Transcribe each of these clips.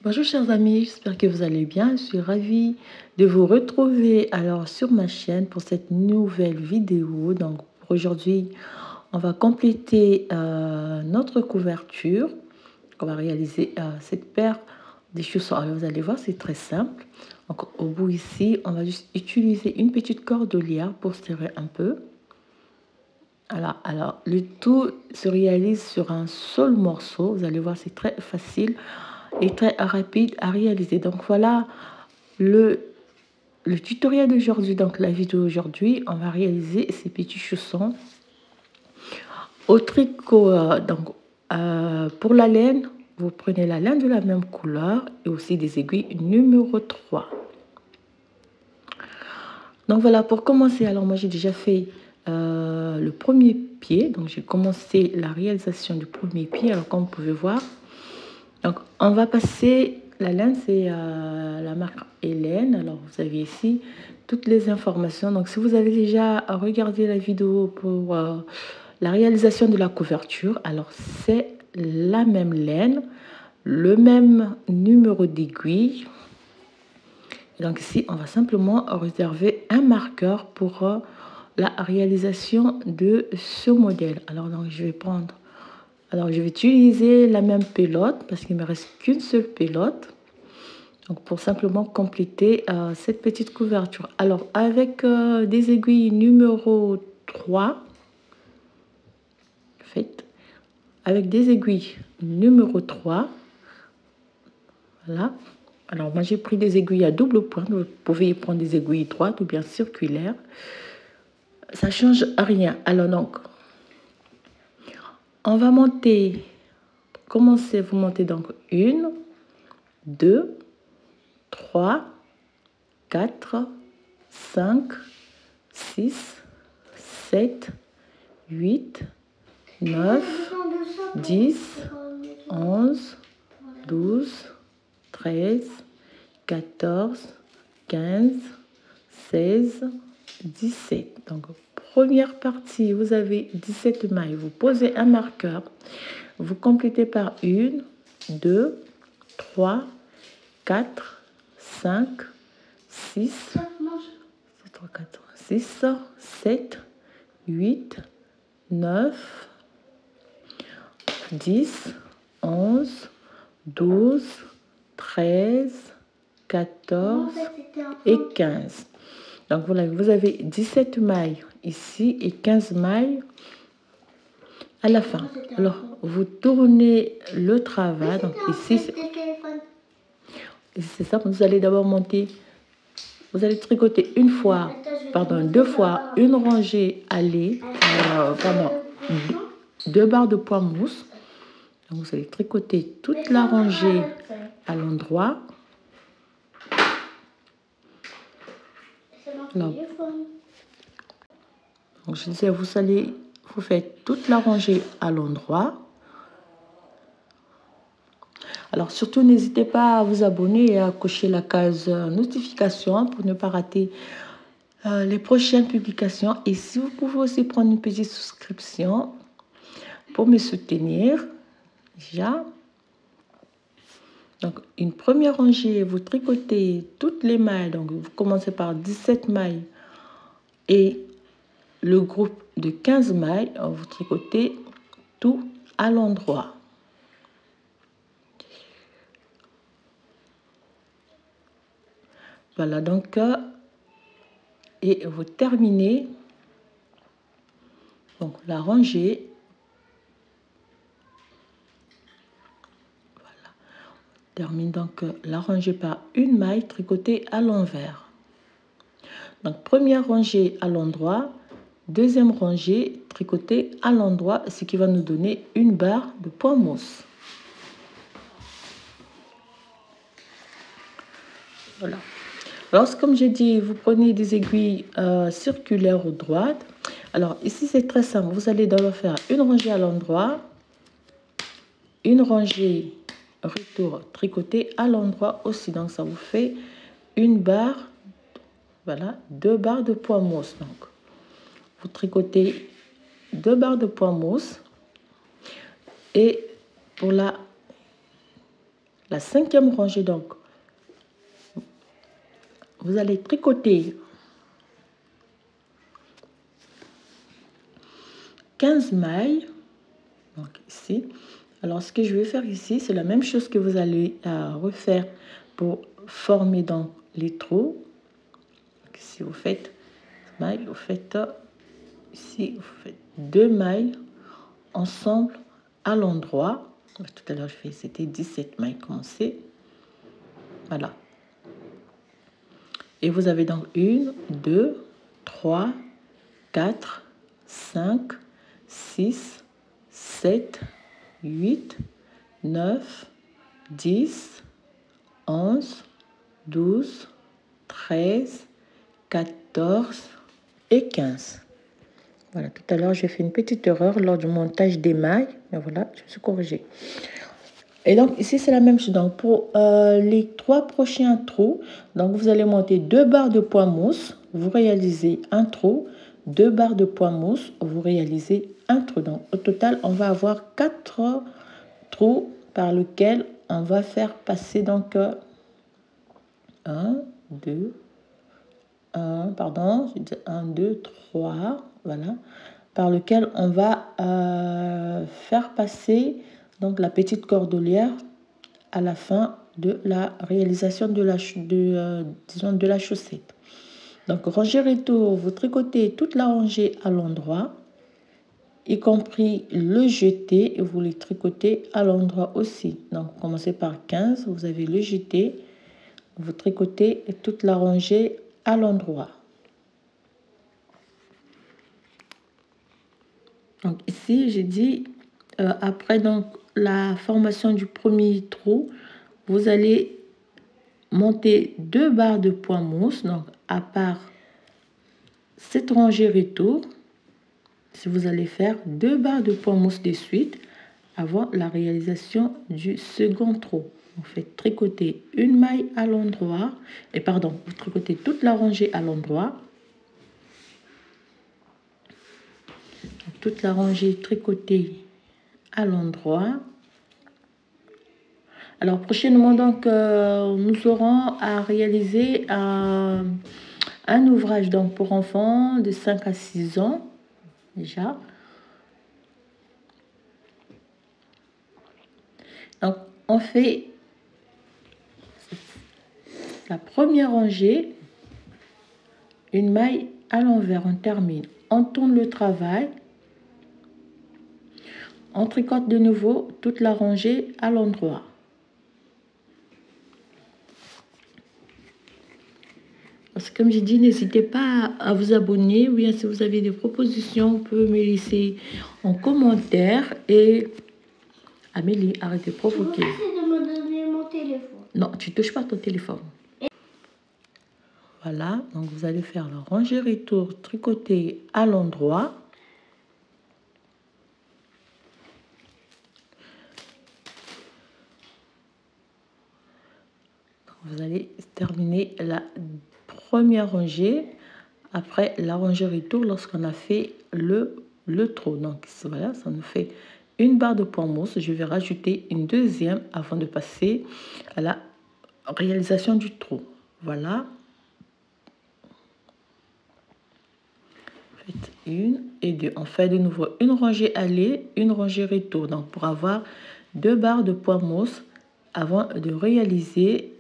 Bonjour chers amis, j'espère que vous allez bien. Je suis ravie de vous retrouver alors sur ma chaîne pour cette nouvelle vidéo. Donc pour aujourd'hui, on va compléter notre couverture. On va réaliser cette paire de chaussons. Alors vous allez voir, c'est très simple. Donc au bout ici, on va juste utiliser une petite cordelière pour serrer un peu. Alors le tout se réalise sur un seul morceau. Vous allez voir, c'est très facile et très rapide à réaliser. Donc voilà le tutoriel d'aujourd'hui. Donc la vidéo d'aujourd'hui, on va réaliser ces petits chaussons au tricot. Pour la laine, vous prenez la laine de la même couleur et aussi des aiguilles numéro 3. Donc voilà, pour commencer, alors moi j'ai déjà fait le premier pied. Donc j'ai commencé la réalisation du premier pied. Alors comme vous pouvez voir, donc on va passer, la laine c'est la marque Hélène. Alors vous avez ici toutes les informations. Donc si vous avez déjà regardé la vidéo pour la réalisation de la couverture, alors c'est la même laine, le même numéro d'aiguille. Donc ici, on va simplement réserver un marqueur pour la réalisation de ce modèle. Alors donc, je vais utiliser la même pelote parce qu'il ne me reste qu'une seule pelote. Donc pour simplement compléter cette petite couverture. Alors avec des aiguilles numéro 3, faites avec des aiguilles numéro 3, voilà. Alors moi j'ai pris des aiguilles à double pointe, vous pouvez y prendre des aiguilles droites ou bien circulaires. Ça change rien. Alors donc, on va monter, commencez, vous montez donc 1, 2, 3, 4, 5, 6, 7, 8, 9, 10, 11, 12, 13, 14, 15, 16, 17. Donc, première partie, vous avez 17 mailles. Vous posez un marqueur. Vous complétez par 1, 2, 3, 4, 5, 6, 6, 7, 8, 9, 10, 11, 12, 13, 14 et 15. Donc voilà, vous avez 17 mailles ici et 15 mailles à la fin. Alors, vous tournez le travail. Donc ici, c'est ça. Vous allez d'abord monter. Vous allez tricoter deux fois une rangée allée, deux barres de poids mousse. Donc vous allez tricoter toute la rangée à l'endroit. Donc je disais, vous faites toute la rangée à l'endroit. Alors surtout, n'hésitez pas à vous abonner et à cocher la case notification pour ne pas rater les prochaines publications. Et si vous pouvez aussi prendre une petite souscription pour me soutenir, déjà. Donc une première rangée, vous tricotez toutes les mailles. Donc vous commencez par 17 mailles et le groupe de 15 mailles, vous tricotez tout à l'endroit. Voilà, donc, et vous terminez donc la rangée. Voilà. Termine donc la rangée par une maille tricotée à l'envers. Donc, première rangée à l'endroit, deuxième rangée tricotée à l'endroit, ce qui va nous donner une barre de poids mousse. Voilà. Alors, comme j'ai dit, vous prenez des aiguilles circulaires ou droites. Alors, ici, c'est très simple. Vous allez d'abord faire une rangée à l'endroit, une rangée retour tricotée à l'endroit aussi. Donc, ça vous fait une barre, voilà, deux barres de poids mousse. Donc, vous tricotez deux barres de poids mousse. Et pour la la 5e rangée. Donc, vous allez tricoter 15 mailles. Donc ici. Alors, ce que je vais faire ici, c'est la même chose que vous allez refaire pour former donc les trous. Donc, ici, vous faites mailles, vous faites ici, vous faites 2 mailles ensemble à l'endroit. Tout à l'heure, c'était 17 mailles commencées. Voilà. Et vous avez donc 1, 2, 3, 4, 5, 6, 7, 8, 9, 10, 11, 12, 13, 14 et 15. Voilà, tout à l'heure, j'ai fait une petite erreur lors du montage des mailles. Mais voilà, je me suis corrigée. Et donc, ici, c'est la même chose. Donc, pour les 3 prochains trous, donc vous allez monter 2 barres de poids mousse. Vous réalisez un trou. 2 barres de poids mousse. Vous réalisez un trou. Donc, au total, on va avoir 4 trous par lesquels on va faire passer donc 1, 2, 1, pardon, j'ai dit 1, 2, 3, voilà, par lequel on va faire passer donc la petite cordelière à la fin de la réalisation de de la chaussette. Donc, rangée retour, vous tricotez toute la rangée à l'endroit, y compris le jeté, et vous les tricotez à l'endroit aussi. Donc, vous commencez par 15, vous avez le jeté, vous tricotez toute la rangée à l'endroit. Donc ici, j'ai dit, après donc la formation du premier trou, vous allez monter 2 barres de poids mousse. Donc à part cette rangée retour, si vous allez faire 2 barres de poids mousse de suite avant la réalisation du second trou. Vous faites tricoter une maille à l'endroit, et pardon, vous tricotez toute la rangée à l'endroit. Toute la rangée tricotée à l'endroit. Alors prochainement donc nous aurons à réaliser un ouvrage donc pour enfants de 5 à 6 ans déjà. Donc on fait la première rangée, une maille à l'envers, on termine, on tourne le travail, on tricote de nouveau toute la rangée à l'endroit. Parce que comme j'ai dit, n'hésitez pas à vous abonner. Ou bien si vous avez des propositions, vous pouvez me laisser en commentaire. Et Amélie, arrête de provoquer. Je vais de me donner mon téléphone. Non, tu ne touches pas ton téléphone. Voilà, donc vous allez faire le rangée retour tricoté à l'endroit. Vous allez terminer la première rangée après la rangée retour lorsqu'on a fait le trou. Donc voilà, ça nous fait une barre de poids mousse. Je vais rajouter une deuxième avant de passer à la réalisation du trou. Voilà. Faites une et deux. On fait de nouveau une rangée aller, une rangée retour. Donc pour avoir 2 barres de poids mousse avant de réaliser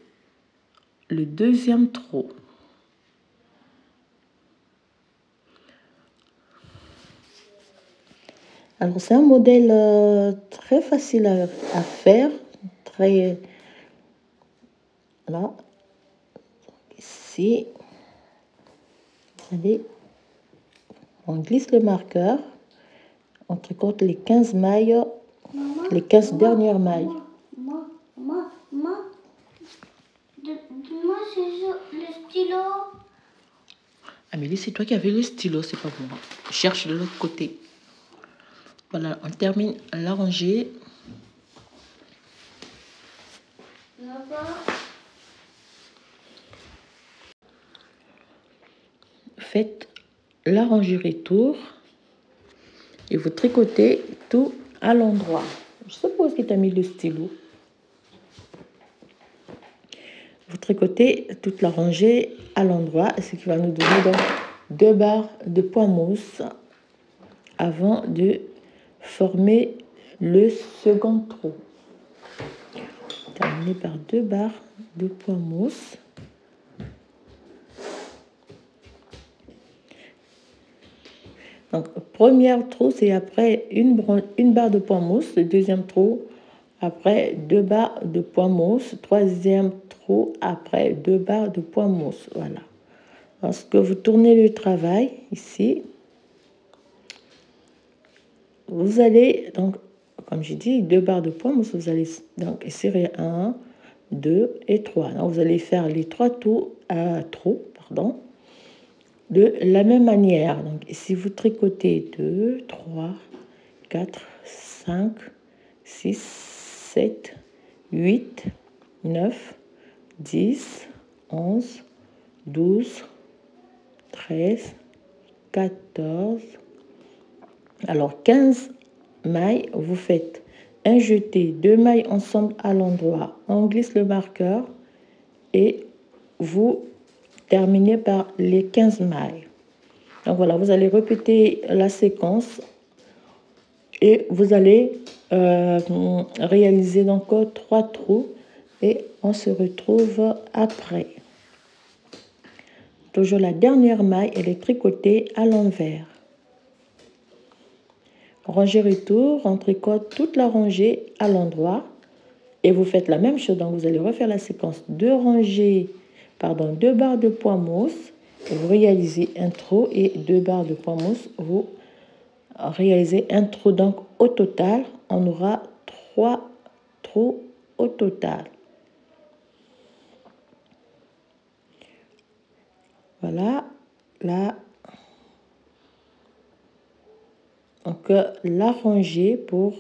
le deuxième trou. Alors c'est un modèle très facile à faire, très là. Ici, allez, on glisse le marqueur, on tricote les 15 mailles, les 15 dernières mailles. Maman, moi c'est le stylo. Amélie, c'est toi qui avais le stylo, c'est pas moi. Je cherche de l'autre côté. Voilà, on termine la rangée. Faites la rangée retour et vous tricotez tout à l'endroit. Je suppose que tu as mis le stylo. vous tricotez toute la rangée à l'endroit, ce qui va nous donner donc 2 barres de point mousse avant de former le second trou. Terminer par 2 barres de point mousse. Donc, premier trou, c'est après une barre de point mousse. Le deuxième trou, après 2 barres de point mousse. Troisième trou, après 2 barres de point mousse. Voilà. Lorsque vous tournez le travail, ici, vous allez, donc, comme j'ai dit, 2 barres de point mousse. Vous allez donc serrer 1, 2 et 3. Donc, vous allez faire les 3 trous, de la même manière. Donc, ici, vous tricotez 2, 3, 4, 5, 6, 7, 8, 9, 10, 11, 12, 13, 14. Alors, 15 mailles, vous faites un jeté, 2 mailles ensemble à l'endroit. On glisse le marqueur et vous terminez par les 15 mailles. Donc voilà, vous allez répéter la séquence et vous allez réaliser donc 3 trous et on se retrouve après. Toujours la dernière maille, elle est tricotée à l'envers. Rangée retour, on tricote toute la rangée à l'endroit et vous faites la même chose. Donc vous allez refaire la séquence 2 barres de point mousse. Vous réalisez un trou et 2 barres de point mousse. Vous réalisez un trou. Donc au total, on aura 3 trous au total. Voilà, là. Donc la rangée pour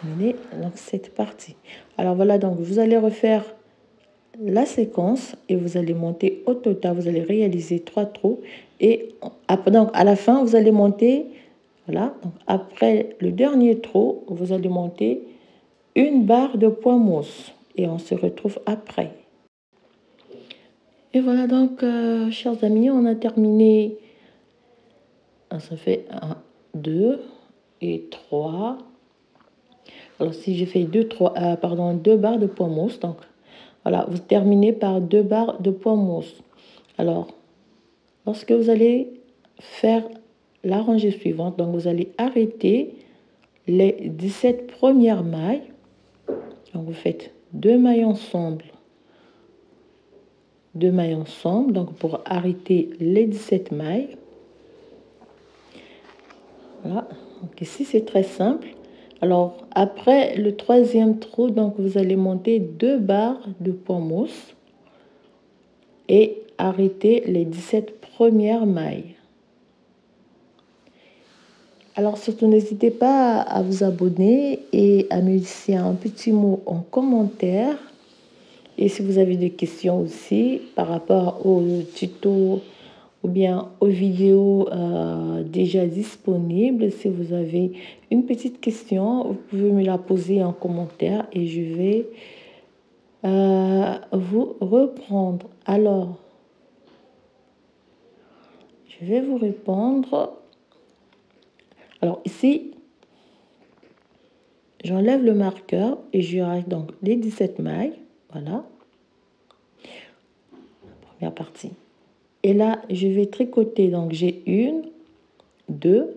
terminer donc cette partie. Alors voilà, donc vous allez refaire la séquence et vous allez monter au total, vous allez réaliser 3 trous et donc à la fin vous allez monter, voilà, donc après le dernier trou vous allez monter une barre de point mousse et on se retrouve après. Et voilà donc chers amis, on a terminé. Ça fait 1, 2 et 3. Alors si j'ai fait 2 barres de point mousse, donc voilà, vous terminez par 2 barres de point mousse. Alors, lorsque vous allez faire la rangée suivante, donc vous allez arrêter les 17 premières mailles. Donc vous faites 2 mailles ensemble. 2 mailles ensemble, donc pour arrêter les 17 mailles. Voilà, donc ici c'est très simple. Alors après le troisième trou, donc vous allez monter 2 barres de point mousse et arrêter les 17 premières mailles. Alors surtout n'hésitez pas à vous abonner et à me laisser un petit mot en commentaire. Et si vous avez des questions aussi par rapport aux tutos ou bien aux vidéos déjà disponibles, si vous avez une petite question, vous pouvez me la poser en commentaire et je vais vous reprendre. Alors, je vais vous répondre. Alors ici, j'enlève le marqueur et je reste donc les 17 mailles. Voilà. Première partie. Et là, je vais tricoter. Donc, j'ai 1, 2,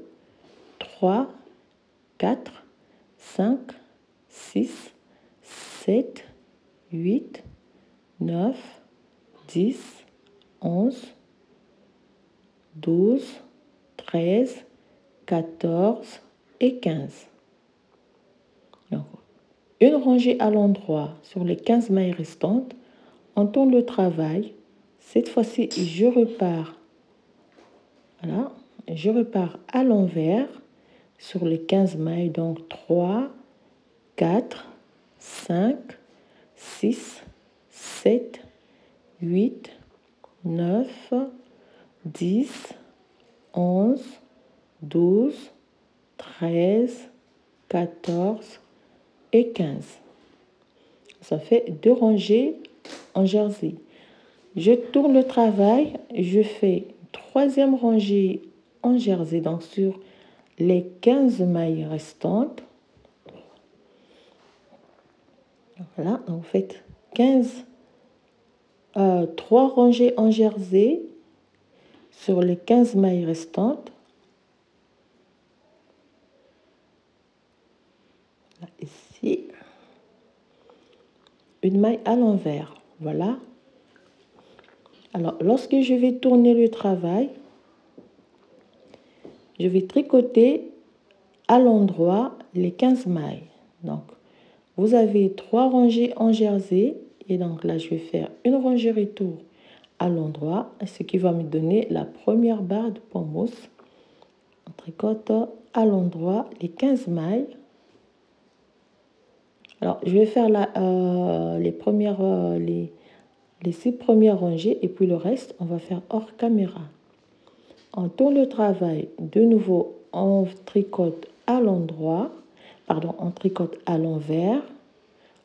3, 4, 5, 6, 7, 8, 9, 10, 11, 12, 13, 14 et 15. Donc, une rangée à l'endroit sur les 15 mailles restantes. On tourne le travail. Cette fois-ci, je repars. Voilà, je repars à l'envers sur les 15 mailles. Donc 3, 4, 5, 6, 7, 8, 9, 10, 11, 12, 13, 14 et 15. ça fait 2 rangées en jersey. Je tourne le travail, je fais 3e rangée en jersey, donc sur les 15 mailles restantes. Voilà, donc vous faites 3 rangées en jersey sur les 15 mailles restantes. Là, ici, une maille à l'envers. Voilà. Alors, lorsque je vais tourner le travail, je vais tricoter à l'endroit les 15 mailles. Donc, vous avez 3 rangées en jersey. Et donc là, je vais faire une rangée retour à l'endroit, ce qui va me donner la première barre de point mousse. On tricote à l'endroit les 15 mailles. Alors, je vais faire les 6 premières rangées et puis le reste, on va faire hors caméra. On tourne le travail, de nouveau, on tricote à l'endroit, pardon, on tricote à l'envers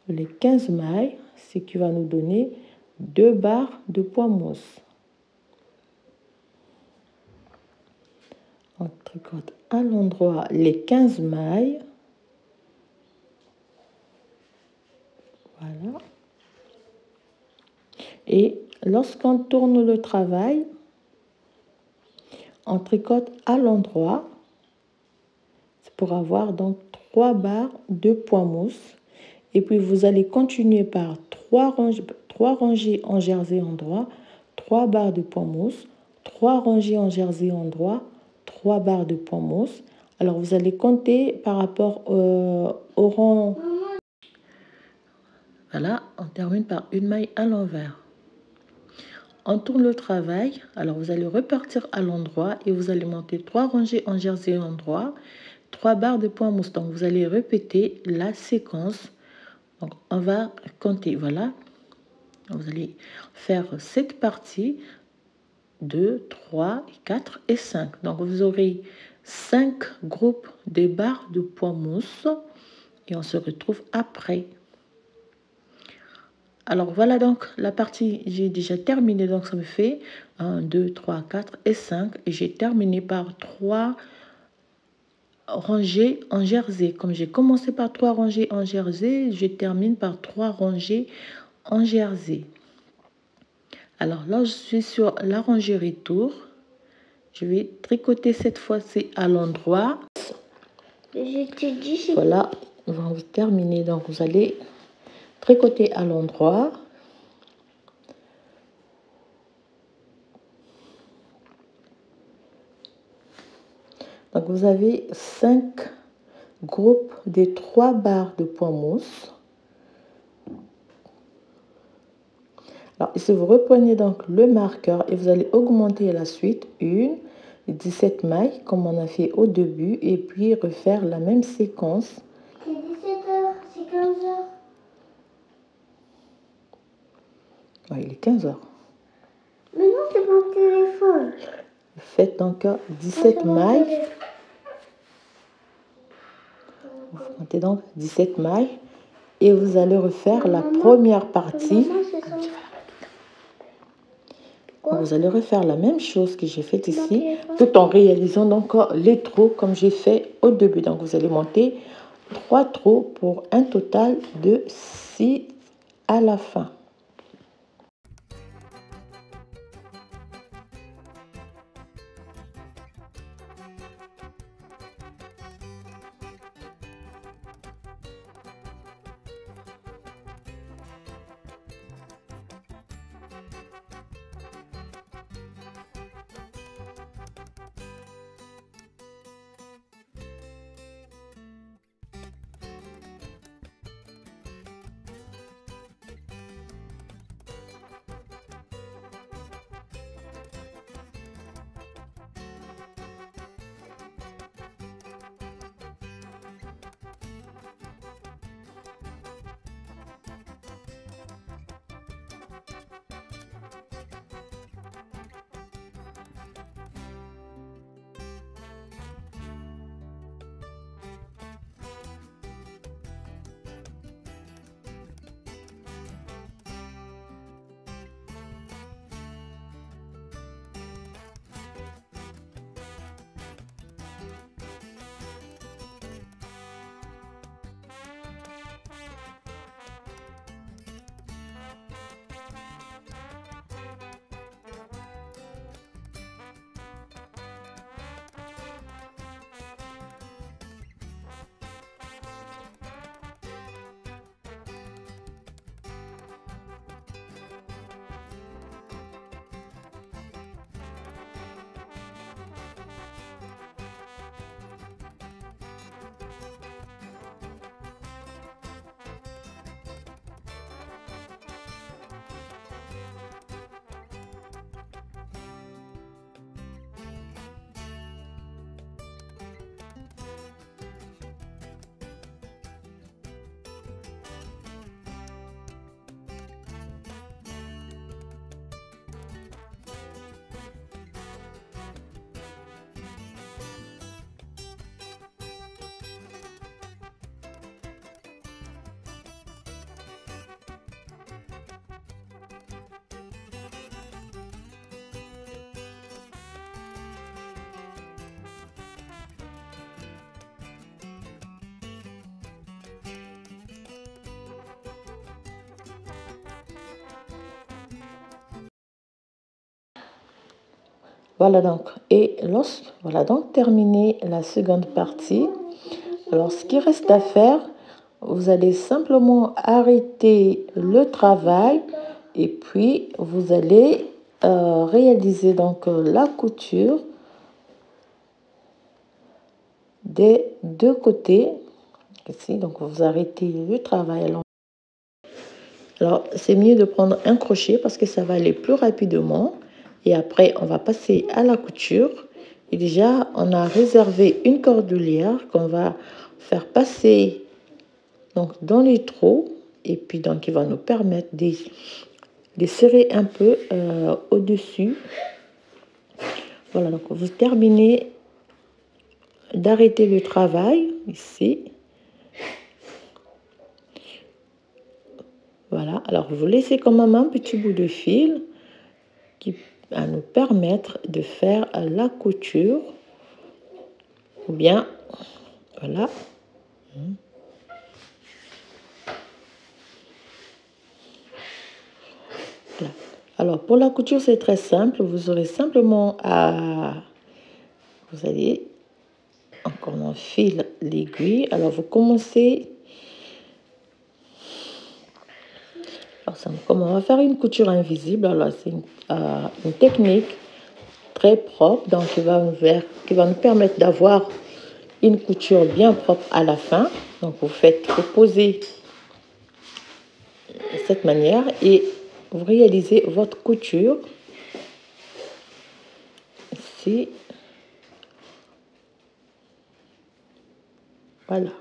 les 15 mailles, ce qui va nous donner 2 barres de point mousse. On tricote à l'endroit les 15 mailles. Voilà. Et lorsqu'on tourne le travail, on tricote à l'endroit pour avoir donc 3 barres de point mousse. Et puis vous allez continuer par 3 rangées en jersey endroit, 3 barres de point mousse, 3 rangées en jersey endroit, 3 barres de point mousse. Alors vous allez compter par rapport au rang. Voilà, on termine par une maille à l'envers. On tourne le travail, alors vous allez repartir à l'endroit et vous allez monter 3 rangées en jersey endroit, 3 barres de point mousse. Donc vous allez répéter la séquence. Donc on va compter, voilà. Vous allez faire cette partie, 2, 3, 4 et 5. Donc vous aurez 5 groupes de barres de point mousse et on se retrouve après. Alors voilà donc la partie, j'ai déjà terminé, donc ça me fait 1, 2, 3, 4 et 5. Et j'ai terminé par 3 rangées en jersey. Comme j'ai commencé par 3 rangées en jersey, je termine par 3 rangées en jersey. Alors là, je suis sur la rangée retour. Je vais tricoter cette fois-ci à l'endroit. Voilà, on va terminer. Donc vous allez tricoter à l'endroit. Donc vous avez 5 groupes de 3 barres de point mousse. Alors ici vous reprenez donc le marqueur et vous allez augmenter la suite 17 mailles comme on a fait au début et puis refaire la même séquence. C'est 17h, c'est 15h. Ouais, il est 15h. Mais non, c'est mon téléphone. Faites donc 17 mailles. Vous comptez donc 17 mailles et vous allez refaire la première partie. Vous allez refaire la même chose que j'ai fait ici, tout en réalisant donc les trous comme j'ai fait au début. Donc vous allez monter 3 trous pour un total de 6 à la fin. Voilà donc, voilà donc terminé la seconde partie. Alors, ce qui reste à faire, vous allez simplement arrêter le travail et puis vous allez réaliser donc la couture des deux côtés. Ici, donc vous arrêtez le travail. Alors, c'est mieux de prendre un crochet parce que ça va aller plus rapidement. Et après, on va passer à la couture. Et déjà, on a réservé une cordelière qu'on va faire passer donc, dans les trous. Et puis, donc, il va nous permettre de serrer un peu au-dessus. Voilà, donc vous terminez d'arrêter le travail ici. Voilà, alors vous laissez quand même un petit bout de fil qui va nous permettre de faire la couture. Ou bien, voilà. Voilà. Alors, pour la couture, c'est très simple. Vous aurez simplement à... Vous allez encore on enfile l'aiguille. Alors, vous commencez... Alors, comme on va faire une couture invisible, alors c'est une technique très propre, donc qui va nous permettre d'avoir une couture bien propre à la fin. Donc, vous posez de cette manière et vous réalisez votre couture ici. Voilà.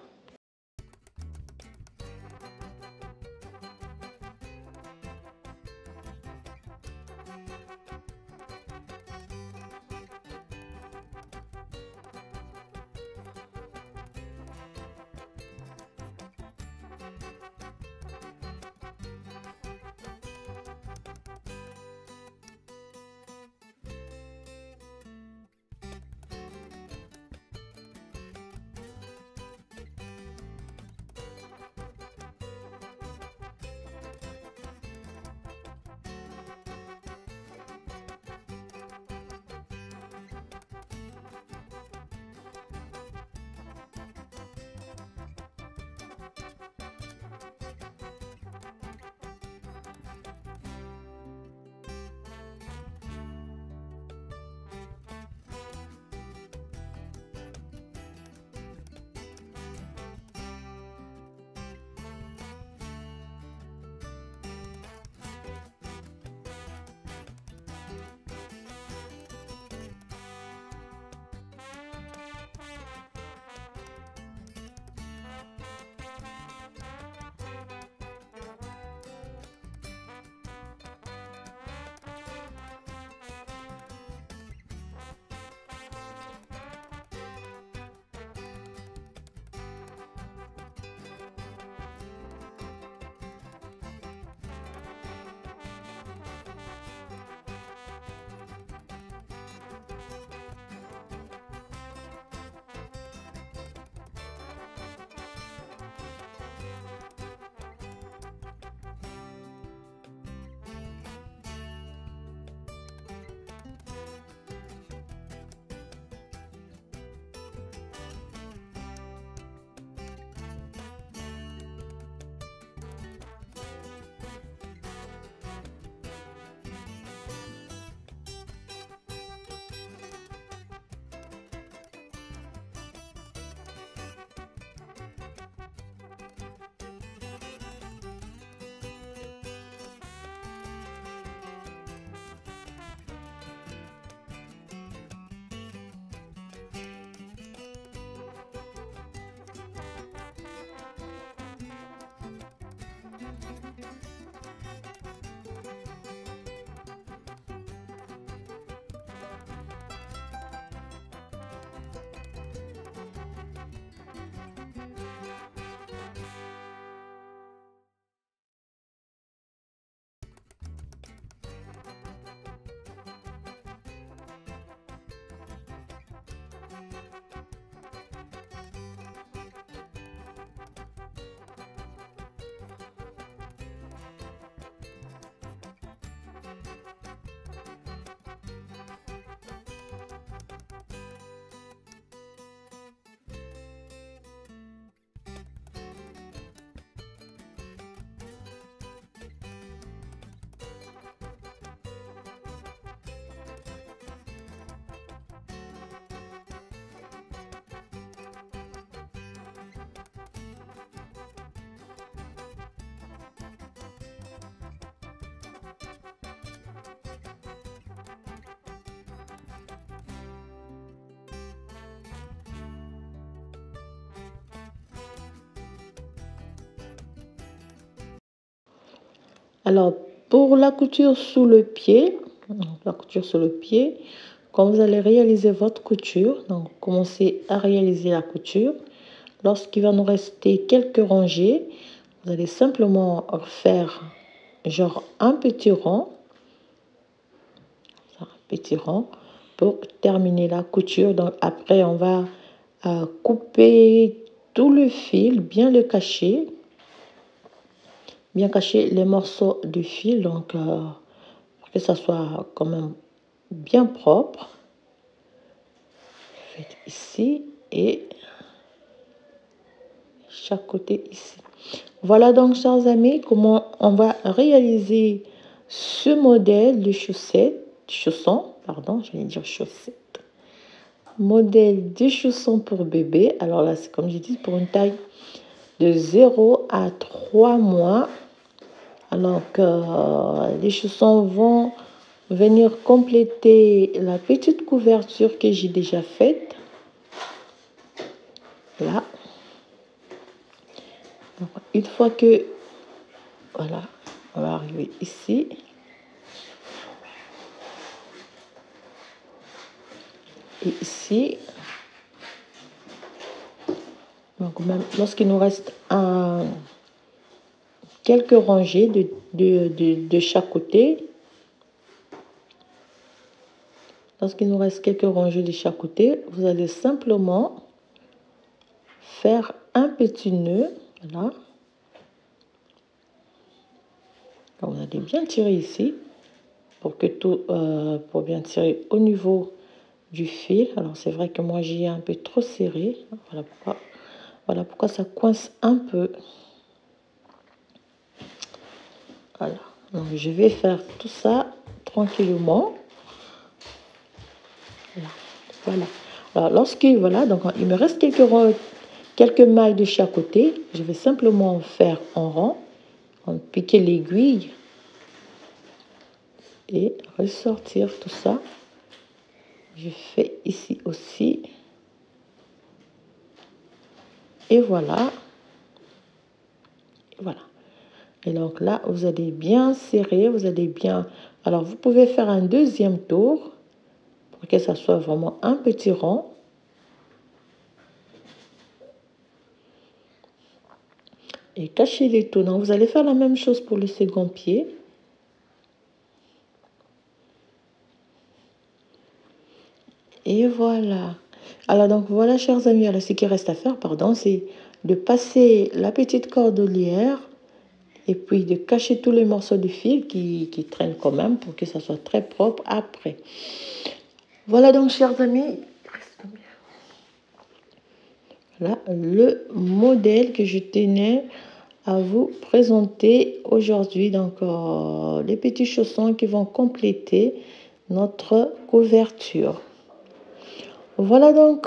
Alors, pour la couture sous le pied, quand vous allez réaliser votre couture, donc commencez à réaliser la couture. Lorsqu'il va nous rester quelques rangées, vous allez simplement faire genre un petit rond pour terminer la couture. Donc après, on va couper tout le fil, bien cacher les morceaux du fil, donc pour que ça soit quand même bien propre. Faites ici et chaque côté ici. Voilà donc, chers amis, comment on va réaliser ce modèle de modèle de chaussons pour bébé. Alors là, c'est comme je dis, pour une taille de 0 à 3 mois. Alors que les chaussons vont venir compléter la petite couverture que j'ai déjà faite. Là. Donc, une fois que, voilà, on va arriver ici. Et ici. Donc, même lorsqu'il nous reste quelques rangées de chaque côté. Lorsqu'il nous reste quelques rangées de chaque côté, vous allez simplement faire un petit nœud. Voilà. Donc, vous allez bien tirer ici pour que tout, pour bien tirer au niveau du fil. Alors, c'est vrai que moi, j'ai un peu trop serré. Voilà pourquoi ça coince un peu. Voilà. Donc, je vais faire tout ça tranquillement. Voilà. Alors, donc, il me reste quelques mailles de chaque côté. Je vais simplement faire en rond, piquer l'aiguille et ressortir tout ça. Je fais ici aussi. Et voilà. Voilà. Et donc là, vous allez bien serrer, vous allez bien... Alors, vous pouvez faire un deuxième tour pour que ça soit vraiment un petit rond. Et cachez les tournants. Vous allez faire la même chose pour le second pied. Et voilà. Alors, donc, voilà, chers amis. Alors, ce qui reste à faire, c'est de passer la petite cordelière et puis de cacher tous les morceaux de fil qui traînent quand même pour que ça soit très propre après. Voilà donc, chers amis, voilà le modèle que je tenais à vous présenter aujourd'hui. Donc, les petits chaussons qui vont compléter notre couverture. Voilà donc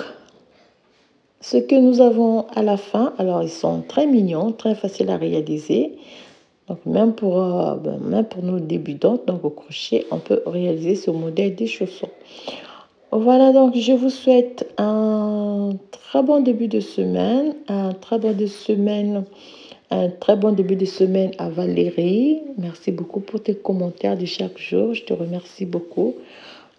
ce que nous avons à la fin. Alors, ils sont très mignons, très faciles à réaliser. Donc, même pour nos débutantes, donc au crochet, on peut réaliser ce modèle des chaussons. Voilà, donc je vous souhaite un très bon début de semaine, un très bon début de semaine à Valérie. Merci beaucoup pour tes commentaires de chaque jour. Je te remercie beaucoup.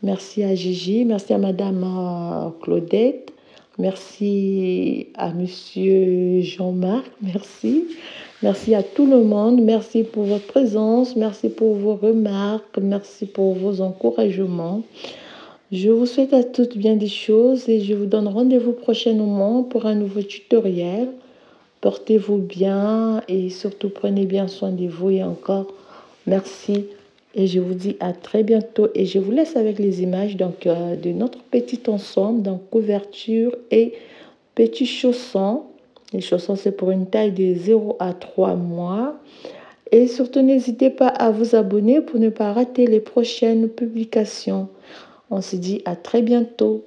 Merci à Gigi, merci à Madame Claudette, merci à Monsieur Jean-Marc, merci. Merci à tout le monde, merci pour votre présence, merci pour vos remarques, merci pour vos encouragements. Je vous souhaite à toutes bien des choses et je vous donne rendez-vous prochainement pour un nouveau tutoriel. Portez-vous bien et surtout prenez bien soin de vous et encore merci. Et je vous dis à très bientôt et je vous laisse avec les images donc, de notre petit ensemble, donc couverture et petits chaussons. Les chaussons, c'est pour une taille de 0 à 3 mois. Et surtout, n'hésitez pas à vous abonner pour ne pas rater les prochaines publications. On se dit à très bientôt.